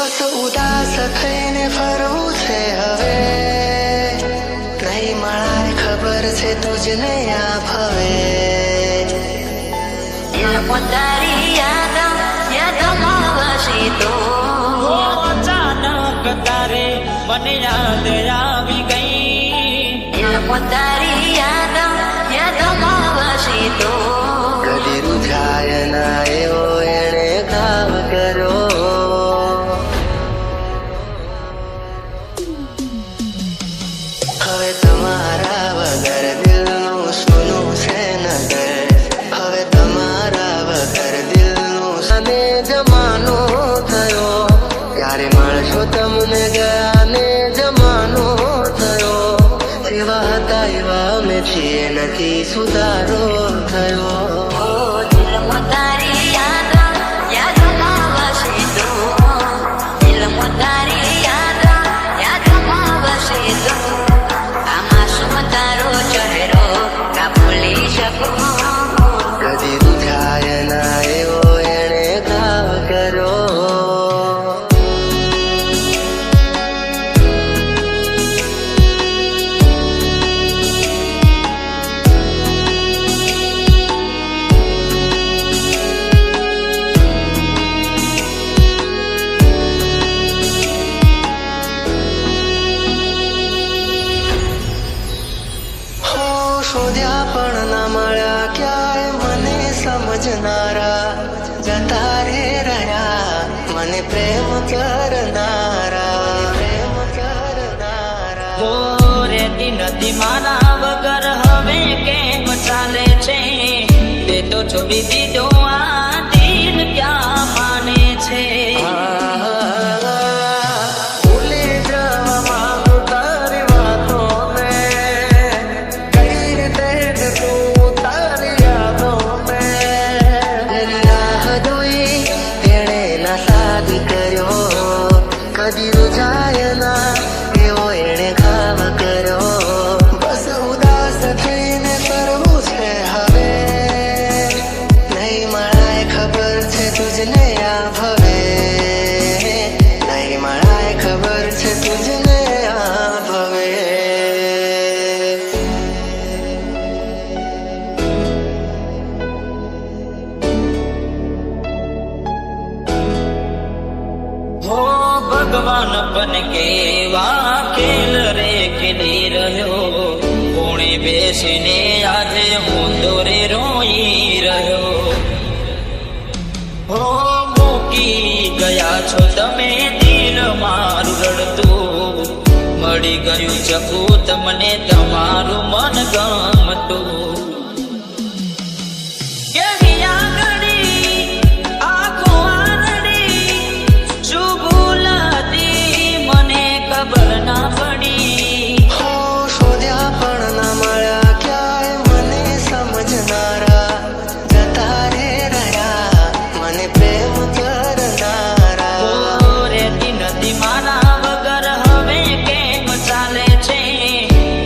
બસ ઉદાસ થઈને ફરવું છે હવે, નહીં મળાય ખબર છે તુજને આ ભવે. તારી યાદમાં વસી તો અચાનક તારે મને યાદ આવી ગઈ. તારી યાદમાં વસી તો કદી રૂઝાય ના એવો એણે ઘાવ કર્યો. હવે તમારા વગર દિલનું સોનું છે નગર, હવે તમારા વગર દિલનું સને જમાનો થયો. ત્યારે મળશો તમને ગયા જમાનો થયો. જેવા હતા એવા અમે છીએ, નથી સુધારો થયો. તારી યાદમાં વસી તો તારી યાદમાં વસી તો આમાં શું તારો ચહેરો ના ભૂલી શકું. કદી રૂઝાય ના એવો એણે ઘાવ કર્યો. શોધ્યા પણ ના મળ્યા ક્યાંય મને સમજનારા, જતા રે રહ્યા મને પ્રેમ કરનારા. હો રેતી નથી મારા વગર હવે કેમ ચાલે છે, તે તો છોડી દીધો આ દિલ ક્યાં માને છે. ભૂલી જવા માંગુ તારી વાતોને, કઈ રીતે તું તારી યાદોને. એની રાહ જોઈ તેણે ના સાદી કર્યો, કદી રૂઝાય ના એવો એણે ઘાવ કર્યો. બસ ઉદાસ થઈને ફરવું છે હવે, નહીં મળાય ખબર છે તુજને આ ભવે, નહીં મળાય ખબર છે તુજને આ ભવે. હો ભગવાન પણ કેવા ખેલ રે ખેલી રહ્યો, કોણે બેસીને આજે હું દોરે રોઈ રહ્યો. હો મૂકી ગયા છો તમે દિલ મારું રડતું, મળી ગયું ચકુ તમને તમારું મન ગમતું. કેવી આંગળી આંખો આંગળી, શું ભૂલ હતી મને ખબર ના પડી. હો શોધ્યા પણ ના મળ્યા ક્યાંય મને સમજનારા, જતા રે રહ્યા મને પ્રેમ કરનારા. ઓ રેતી નથી મારા વગર હવે કેમ ચાલે છે,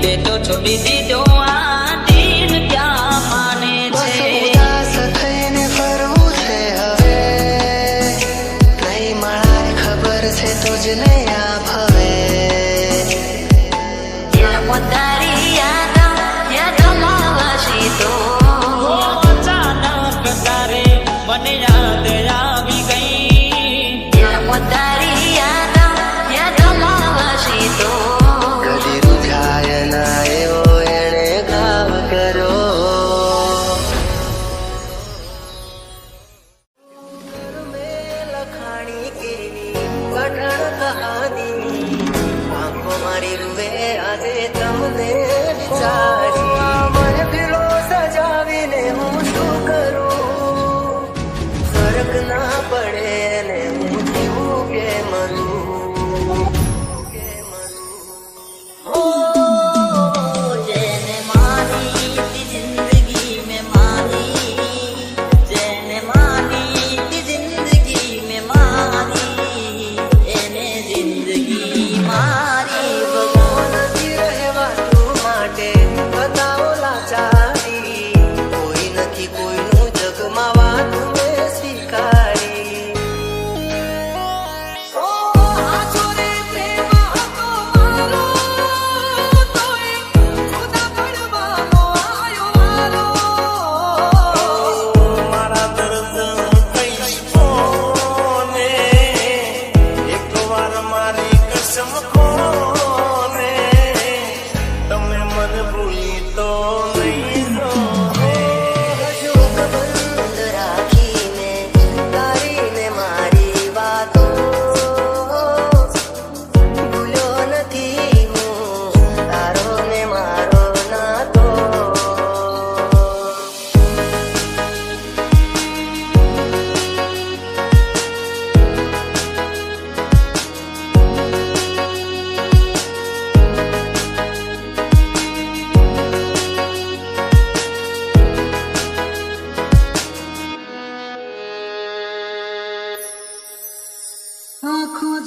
તે તો છોડી દીધો આ દિલ ક્યાં માને બસ છે. ઉદાસ થઈને ફરવું છે હવે, નહીં મળાય ખબર છે તુજને આ ભવે. તારી યાદમાં વસી તો અચાનક તારે મને યાદ આવી ગઈ. તારી યાદમાં વસી તો કદી રૂઝાય ના એવો એણે ઘાવ કર્યો. લખાણી કેવી કઠણ કહાની, આંખો મારી રૂવે આજે તમને વિચારી. મહેફિલો સજાવીને હું શું કરું,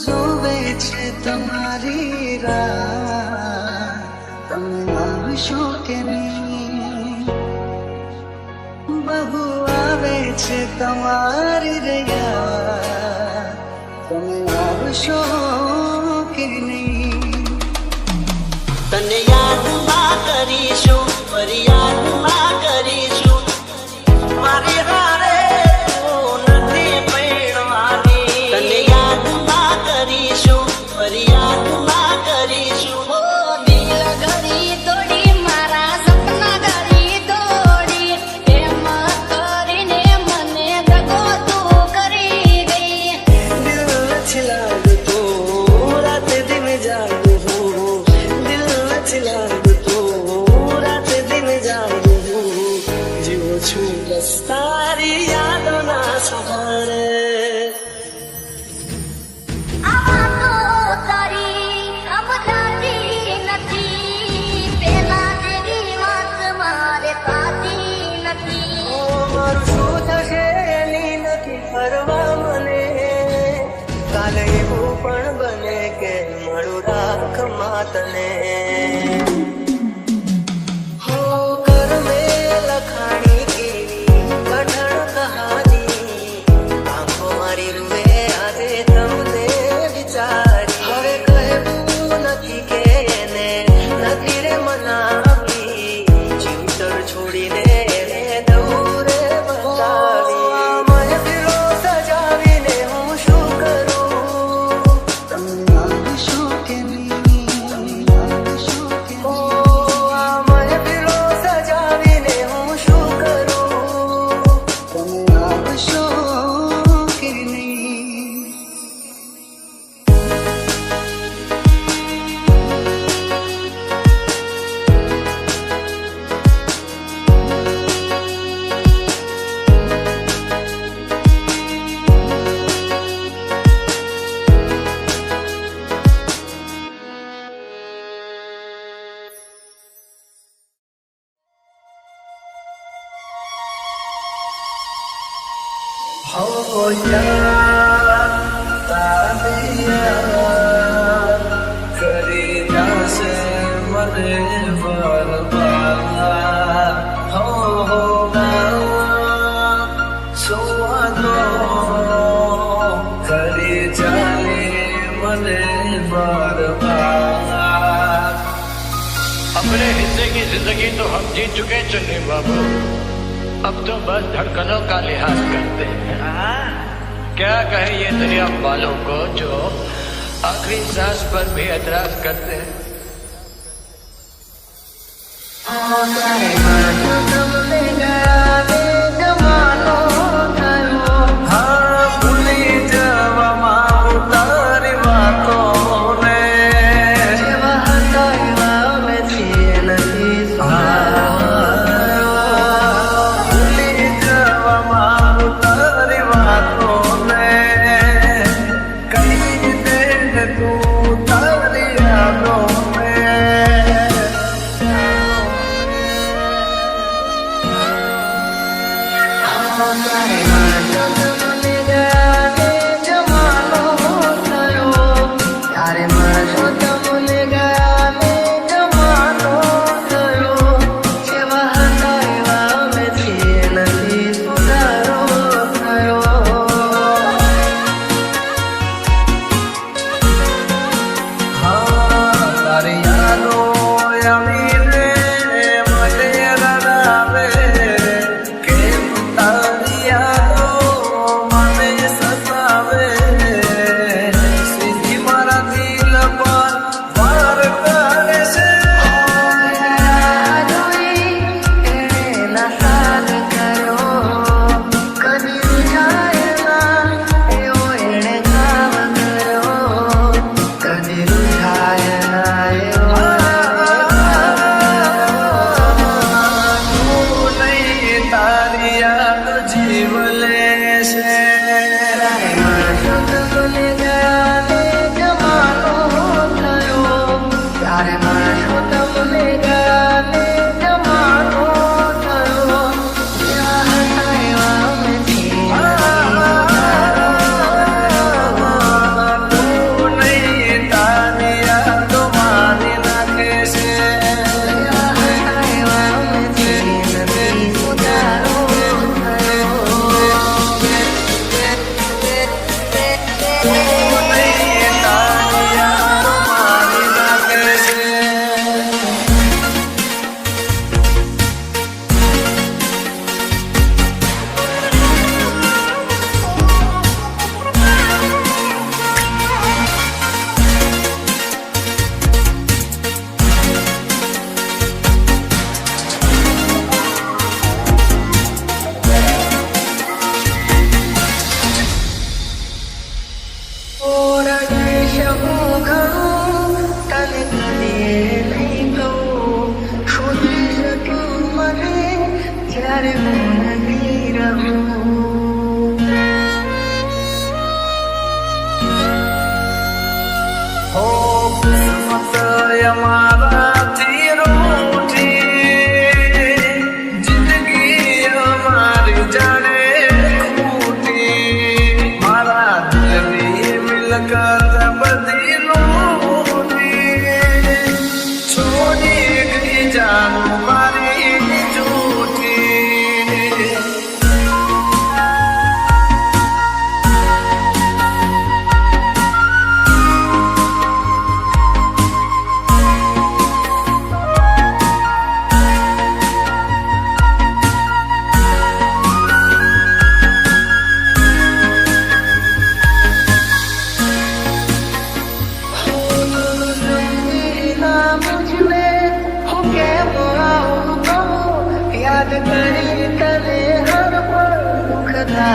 જોવે છે તમારી રાહ, તમે આવશો કે નહીં? બહુ આવે છે તમારી રહ્યા, તમે આવશો કે નહીં? તને યાદમાં કરીશું, ફરિયાદમાં કરીશું, મારી હારે તું નથી પૈણવાની. તને યાદમાં કરીશું, ફરિયાદમાં કરીશું. ઓ દિલ ઘડી તોડી મારા સપના ઘડી તોડી એમ કરીને મને દગો તું કરી ગઈ. દિલ નથી લાગતું રાતે દિન જાગું હું, દિલ નથી લાગતું રાતે દિન જાગું હું, જીવું છું બસ તારી યાદોના સહારે. આ તો તારી સમજાતી નથી, પેલા જેવી વાત મારે થતી નથી. મારું શું થશે એની નથી ફરવા મને, કાલે એવું પણ બને કે મળું રાખમાં તને. હો કરમે લખાણી કેવી કઠણ કહાની, આંખો મારી રૂએ આજે તમને વિચારી. હવે કહેવું નથી કે એને નથી રે મનાવી, ચિંતર છોડીને એને દૂરે બતાવી. મહેફિલો સજાવીને હું શું કરું? તમે આવશો કે નહીં? આવશો કે નહીં? ઓ આ મહેફિલો સજાવીને હું શું કરું? તમે આવશો કે નહીં? હો યાર તારી યાર કરી જાશે મને બરબાદ. હો સુવાદો કરી જાને મને बर्बाद. अपने हिस्से की जिंदगी तो हम जी चुके चुन्नी बाबू, अब तो बस धड़कनों का लिहाज करते हैं. क्या कहे ये दुनिया वालों को जो आखिरी सांस पर भी एतराज करते हैं. હા ભૂલી જવામાં તારી વાતોને, જેવા હતા એવા અમે છીએ નથી. ભૂલી જવામાં તારી વાતોને, કહી દે ને તું તારી યાદોને.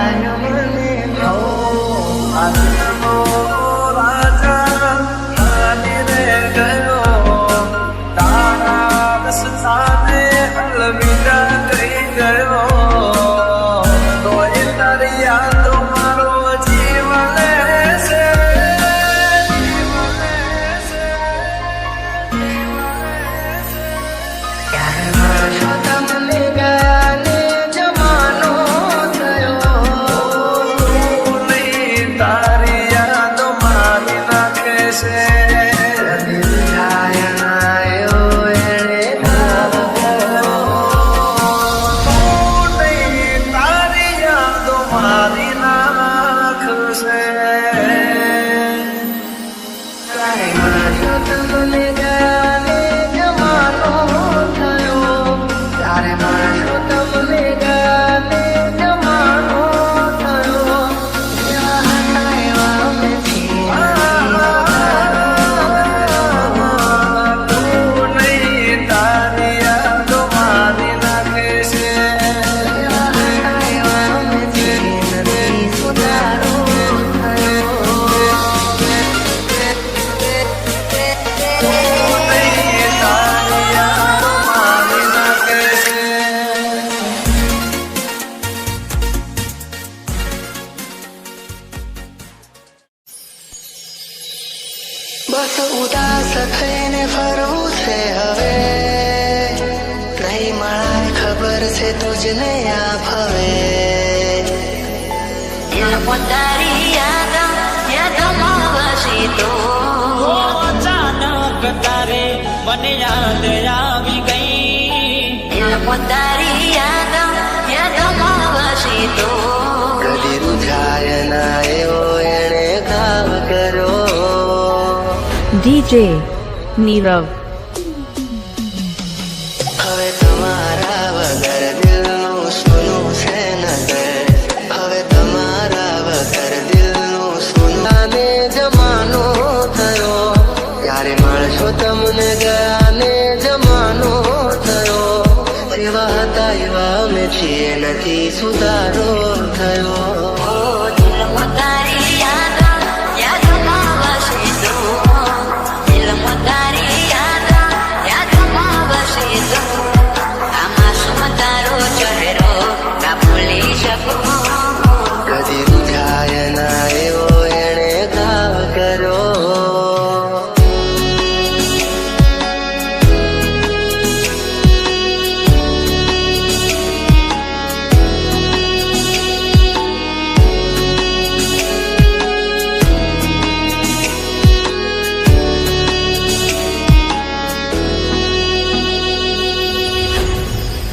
થાય મને આદમો રાજા હાલી રે ગયો તારા રસ્તાને અલવિદા કહી ગયો તોય તારી યાદો મારો જીવ લેશે તમને ગાને જમાનો થયો તારી યાદો મારી નાખે છે તારી યાદો મારી નાખશે તમને ગાને જમાનો થયો ત્યારે માણસો તમને ગાને જમાનો થયો એવા નથી તું નહીં તારી યાદો મારી નાખે છે સુધારો નહીં તારી યાદો મારી નાખે છે બસ ઉદાસ થઈને ફરવું છે હવે નહીં મળાય ખબર છે તુજને આ ભવે તારી યાદોમાં વસી તો અચાનક તારે મને યાદ આવી ગઈ તારી યાદોમાં વસી તો કદી રૂઝાય ના એવો એણે ઘાવ કર્યો DJ Nirav. હવે તમારા વગર દિલનું સોનું છે નગર હવે તમારા વગર દિલનું સોનાને જમાનો થયો ત્યારે માણસો તમને ગયાને જમાનો થયો એવા હતા એવા અમે છીએ નથી સુધારો થયો તારી યાદોમાં વસી તો તારી યાદોમાં વસી તો આમાં શું તારો ચહેરો ના ભૂલી શકું કદી રૂઝાય ના એવો એણે ઘાવ કર્યો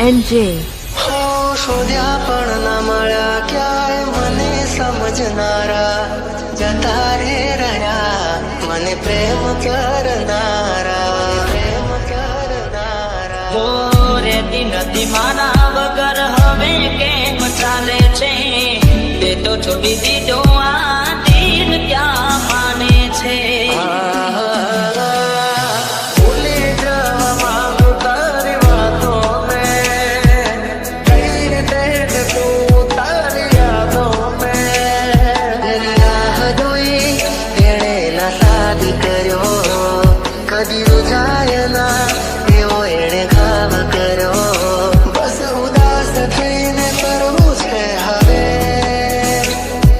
NJ. હો શોધ્યા પણ ના મળ્યા ક્યાંય મને સમજનારા જતા રે રહ્યા મને પ્રેમ કરનારા હો રેતી નથી મારા વગર હવે કેમ ચાલે છે તે તો છોડી દીધો આ દિલ ક્યાં માને છે ભૂલી જવા માંગુ તારી વાતોને કઈ રીતે તું તારી યાદોને તેની રાહ જોઈ તેણે ના શાદી કર્યો કદી રૂઝાય ના એવો એણે ઘાવ કર્યો બસ ઉદાસ થઈને કરવું છે હવે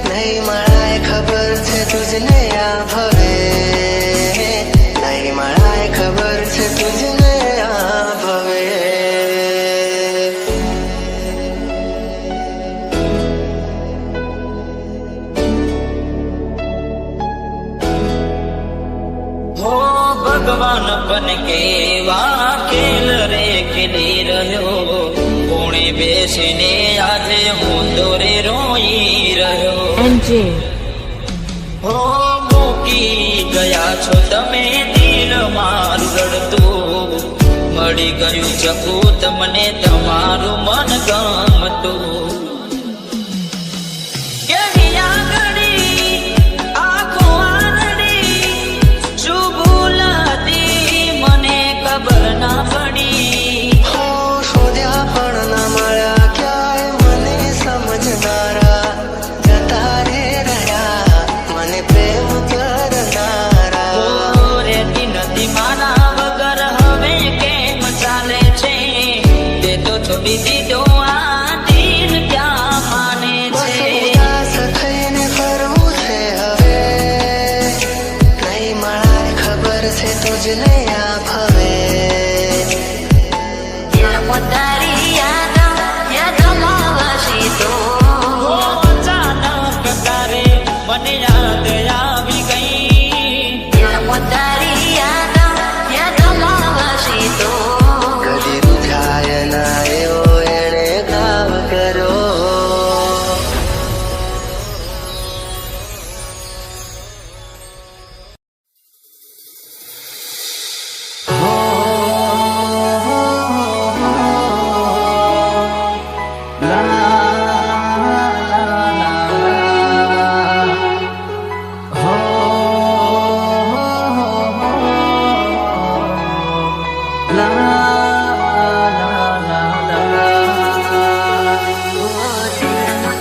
નહીં મળાય ખબર છે તુજને આ ભવે નહીં મળાય ખબર છે તુજને આ ભવે હો ભગવાન બન કે વાકેલ રે ખેલી રહ્યો કોણે બેસીને આજે હું દોરે રોઈ રહ્યો NJ. હો મૂકી ગયા છો તમે દિલ મારું રડતું મળી ગયું ચકું તમને તમારું મન ગમતું કેવી આંગળી આંખો આરડી શું ભૂલ હતી મને ખબર ના પડી હો શોધ્યા પણ ના મળ્યા ક્યાંય મને સમજનારા તુજને આ ભવે દિલમાં તારી યાદોમાં વસી તો અચાનક તારે મને યાદ આવી ગઈ. દિલમાં તારી યાદોમાં વસી તો કદી રૂઠાય ના એવો એણે ઘાવ કરો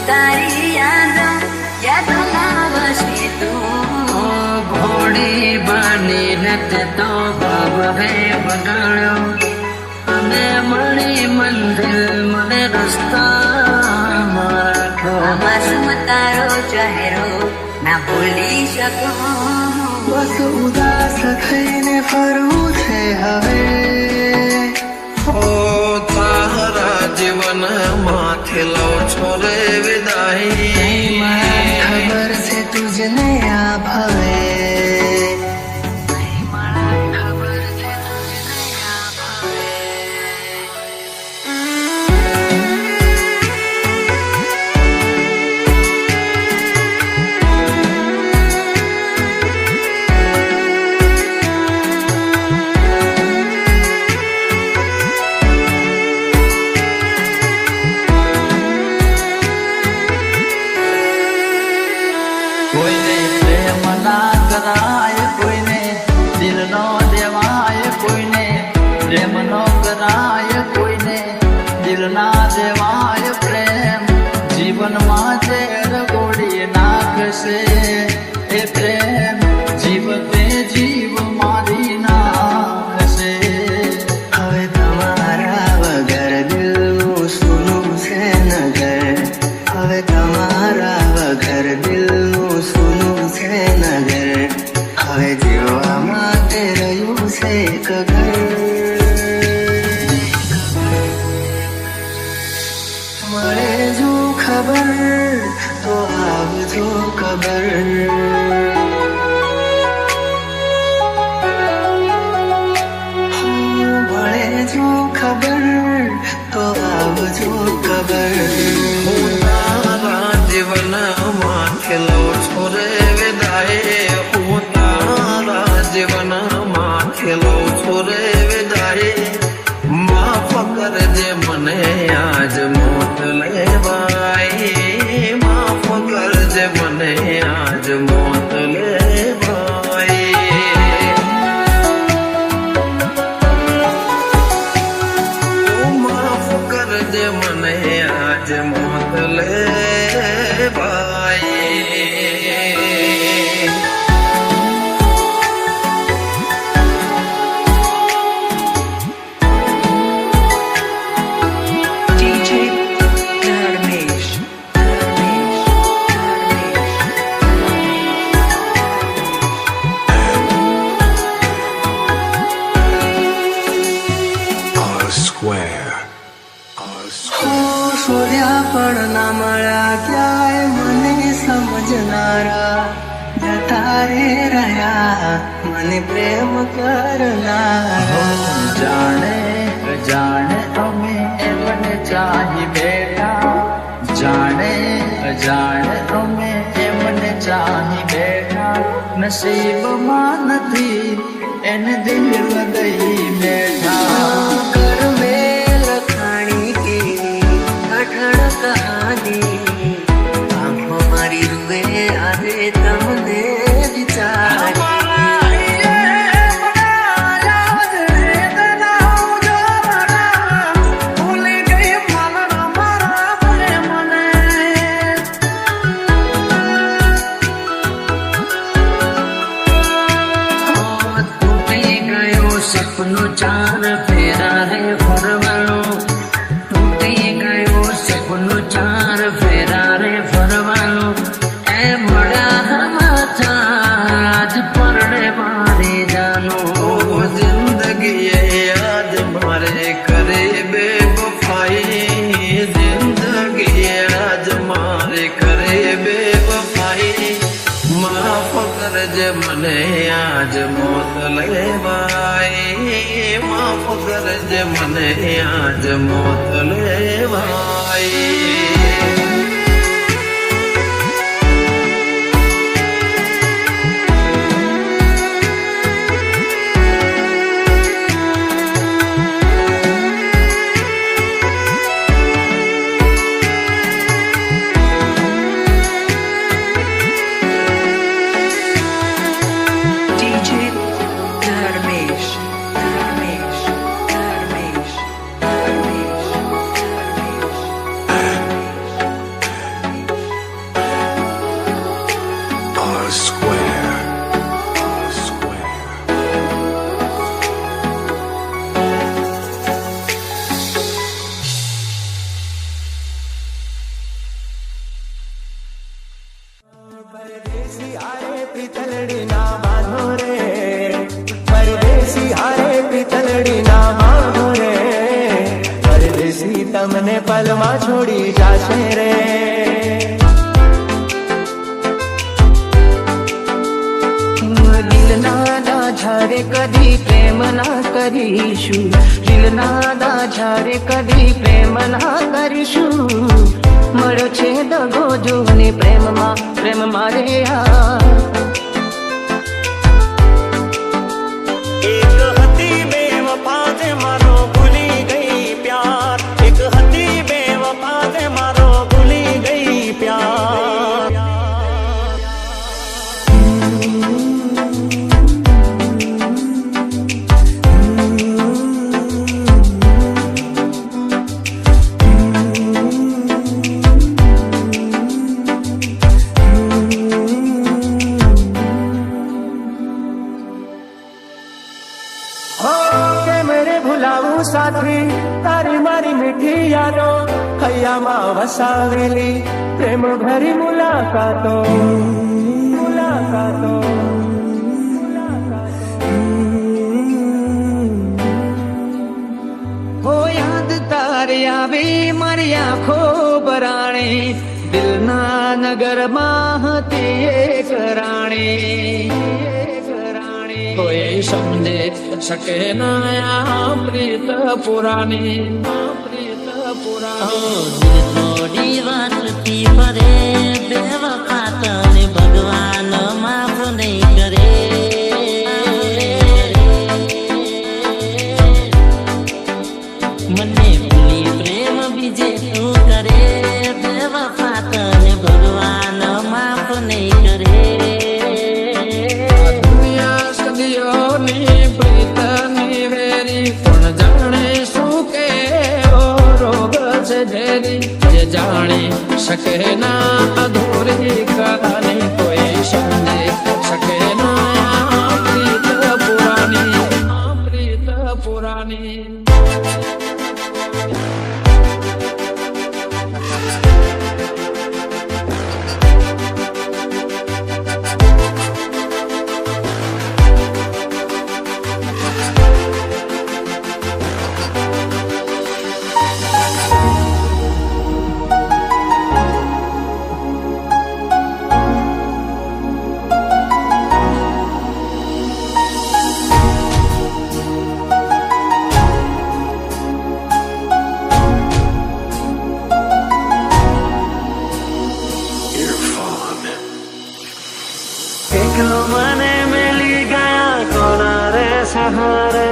તારી યાદોમાં વસી તો ઘોડી બનીને તે તો ભાવે બગાડ્યો અને મળી મંદિર મને રસ્તામાં રાખો. આમાં શું તારો ચહેરો ના ભૂલી શકો બસ ઉદાસ થઈને ફરવું છે હવે ઓ તારા જીવન માથે લો છો રે વિદાય ખબર છે તુજને આ ભવે કોઈને પ્રેમ ના કરાય, કોઈને દિલ નો દેવાય, કોઈને પ્રેમ નો કરાય, કોઈને દિલ ના દેવાય. પ્રેમ જીવનમાં ઝેર ગોળી નાખશે એ પ્રેમ જીવતે જીવ મારી નાખશે. હવે તમારા વગર દિલનું સૂનું છે નગર હવે તમારા વગર દિલનું સૂનું છે નગર હવે જીવવા માટે રહ્યું છે એક ઘર મળે જો ખબર તો આવજો ખબર મળે જો ખબર તો આવજો ખબર તારા જીવન માથે લો છો રે વિદાય હું તારા જીવન માથે લો છો રે વિદાય માફ કરજે મને આજ મોત લેવાય માફ કરજે મને આજ મોત લેવાય માફ કરજે મને આજ મોત લેવાય શોધ્યા પણ ના મળ્યા ક્યાંય મને સમજનારા જતા રે રહ્યા મને પ્રેમ કરનારા જાણે અજાણે અમે એમને ચાહી બેઠા, જાણે અજાણે અમે એમને ચાહી બેઠા. નસીબમાં નથી એને દિલ દઈ બેઠા. કરમે લખાણી કેવી કઠણ કહાની આંખો મારી રૂએ આજે તમને વિચારી સપનું ચાર ફેરા રે ફરવાનું, તૂટી ગયો સપનું ચાર કરજે મને આજ મોત લેવાય, માફ કરજે મને આજ મોત લેવાય. DJ Dharmesh, Dharmesh, Dharmesh, Dharmesh, Dharmesh. R square. R square. પરદેશી હારે પિતલડી ના બાંધો રે, પરદેશી હારે પિતલડી ના બાંધો રે, પરદેશી તમને પલમાં છોડી જાશે રે. દિલના દાઝારે કદી પ્રેમ ના કરીશું, દિલના દાઝારે કદી પ્રેમ ના કરીશું. મળ્યો છે દગો જોને પ્રેમમાં, પ્રેમ મારે એક હતી બેવફા તે મારો ભૂલી ગઈ પ્યાર, એક હતી બેવફા તે મારો ભૂલી ગઈ પ્યાર. ભૂલાવું સાથી તારી મારી મીઠી યાદો, હૈયામાં વસાવેલી પ્રેમ ભરી મુલાકાતો, મુલાકાતો. હો યાદ તારી આવી મારી આંખો બરાણે, દિલના નગરમાં હતી એક રાણી. કોઈ સમજે શકે ના આ પ્રીત પુરાની, પ્રીત પુરાની. થોડી વાતથી ફરે બેવફા તને ભગવાન માફ નહીં કરે. મને ભૂલી પ્રેમ બીજે તું કરે, બેવફા તને ભગવાન માફ નહીં કરે. દુનિયા સદીઓની પ્રીતની વેરી, કોણ જાણે શું કેવો રોગ છે ઝેરી, જે જાણી શકે ના અધૂરી કહાની, કોઈ સમજે શકે ના આ પ્રીત પુરાની, આ પ્રીત પુરાની. એકલો મને મેલી ગયા કોના રે સહારે.